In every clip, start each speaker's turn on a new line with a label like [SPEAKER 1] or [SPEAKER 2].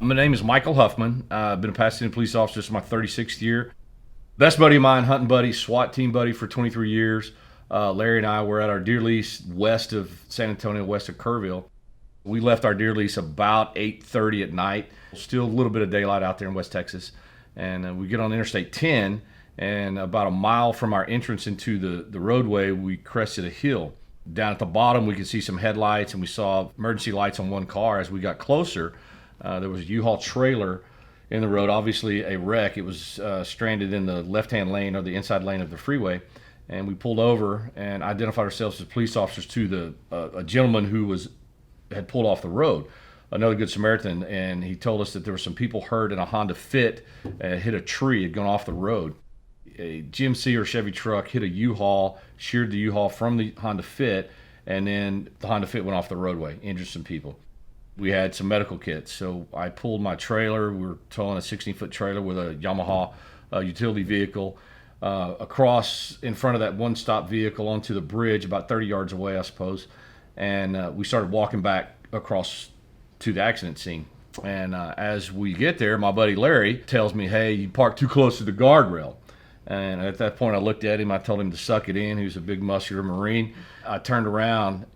[SPEAKER 1] My name is Michael Huffman. I've been a Pasadena police officer. This is my 36th year. Best buddy of mine, hunting buddy, SWAT team buddy for 23 years. Larry and I were at our deer lease west of San Antonio, west of Kerrville. We left our deer lease about 8:30 at night. Still a little bit of daylight out there in West Texas. And we get on Interstate 10, and about a mile from our entrance into the roadway, we crested a hill. Down at the bottom, we could see some headlights, and we saw emergency lights on one car. As we got closer, there was a U-Haul trailer in the road, obviously a wreck. It was stranded in the left-hand lane or the inside lane of the freeway. And we pulled over and identified ourselves as police officers to a gentleman who had pulled off the road, another good Samaritan, and he told us that there were some people hurt in a Honda Fit, hit a tree, had gone off the road. A GMC or Chevy truck hit a U-Haul, sheared the U-Haul from the Honda Fit, and then the Honda Fit went off the roadway, injured some people. We had some medical kits, so I pulled my trailer. We were towing a 16-foot trailer with a Yamaha utility vehicle across in front of that one-stop vehicle onto the bridge about 30 yards away, I suppose, and we started walking back across to the accident scene. And as we get there, my buddy Larry tells me, "Hey, you parked too close to the guardrail." And at that point, I looked at him. I told him to suck it in. He was a big, muscular Marine. I turned around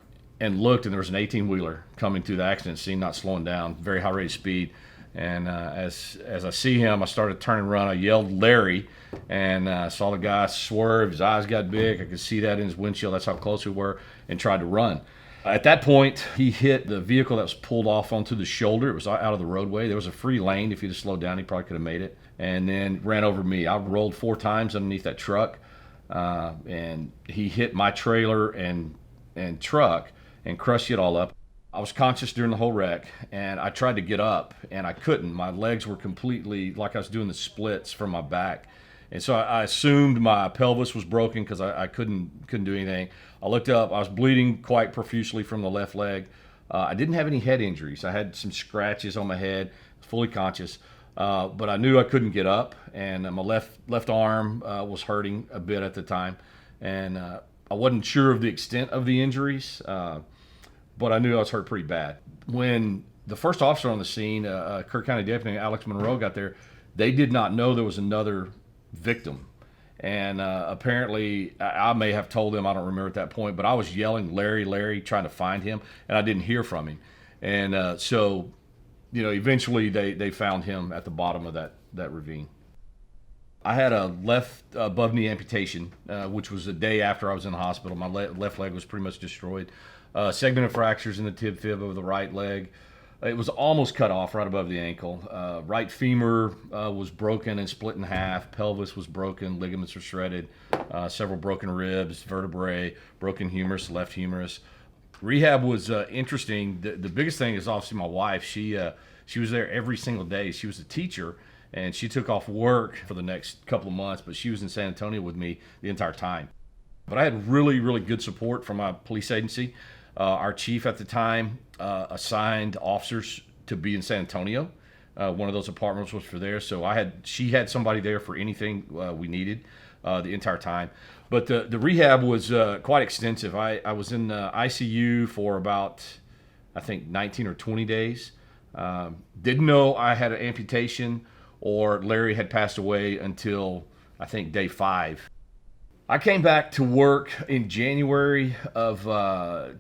[SPEAKER 1] and looked, and there was an 18-wheeler coming to the accident scene, not slowing down, very high rate of speed. And as I see him, I started turning and run. I yelled Larry, and saw the guy swerve. His eyes got big. I could see that in his windshield. That's how close we were, and tried to run. At that point, he hit the vehicle that was pulled off onto the shoulder. It was out of the roadway. There was a free lane. If he'd have slowed down, he probably could have made it. And then ran over me. I rolled 4 times underneath that truck, and he hit my trailer and truck and crushed it all up. I was conscious during the whole wreck, and I tried to get up, and I couldn't. My legs were completely, like I was doing the splits from my back. And so I assumed my pelvis was broken because I couldn't do anything. I looked up. I was bleeding quite profusely from the left leg. I didn't have any head injuries. I had some scratches on my head, fully conscious. But I knew I couldn't get up, and my left arm was hurting a bit at the time. And I wasn't sure of the extent of the injuries, but I knew I was hurt pretty bad. When the first officer on the scene, Kirk County Deputy Alex Monroe, got there, they did not know there was another victim. And apparently, I may have told them, I don't remember at that point, but I was yelling, "Larry, Larry," trying to find him, and I didn't hear from him. And so, eventually they found him at the bottom of that ravine. I had a left above knee amputation, which was the day after I was in the hospital. My left leg was pretty much destroyed. Segmented fractures in the tib fib of the right leg. It was almost cut off right above the ankle. Right femur was broken and split in half. Pelvis was broken. Ligaments were shredded. Several broken ribs, vertebrae, broken humerus, left humerus. Rehab was interesting. The biggest thing is obviously my wife. She was there every single day. She was a teacher, and she took off work for the next couple of months, but she was in San Antonio with me the entire time. But I had really, really good support from my police agency. Our chief at the time assigned officers to be in San Antonio. One of those apartments was for there, so she had somebody there for anything we needed the entire time. But the rehab was quite extensive. I was in ICU for about, I think, 19 or 20 days. Didn't know I had an amputation or Larry had passed away until, I think, day 5. I came back to work in January of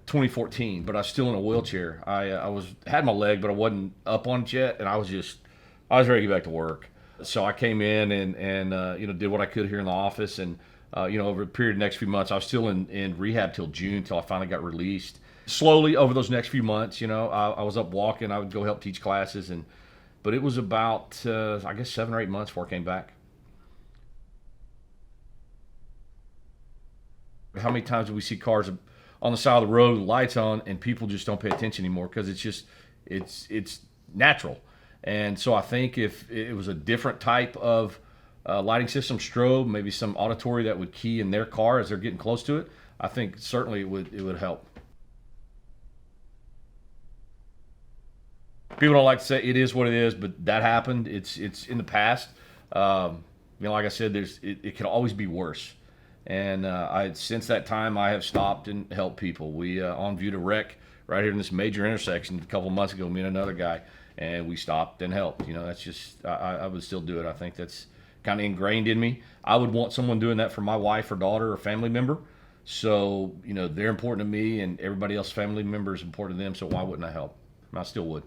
[SPEAKER 1] 2014, but I was still in a wheelchair. I had my leg, but I wasn't up on it yet, and I was ready to get back to work. So I came in and did what I could here in the office, and over a period of the next few months, I was still in rehab till June, till I finally got released. Slowly over those next few months, I was up walking. I would go help teach classes, but it was about I guess 7 or 8 months before I came back. How many times do we see cars on the side of the road with lights on, and people just don't pay attention anymore because it's natural. And so I think if it was a different type of lighting system, strobe, maybe some auditory that would key in their car as they're getting close to it, I think certainly it would help. People don't like to say it is what it is, but that happened. It's in the past. Like I said, it can always be worse. And since that time, I have stopped and helped people. We on viewed a wreck right here in this major intersection a couple of months ago, me and another guy, and we stopped and helped. That's just, I would still do it. I think that's kind of ingrained in me. I would want someone doing that for my wife or daughter or family member. So, they're important to me, and everybody else's family member is important to them. So why wouldn't I help? I still would.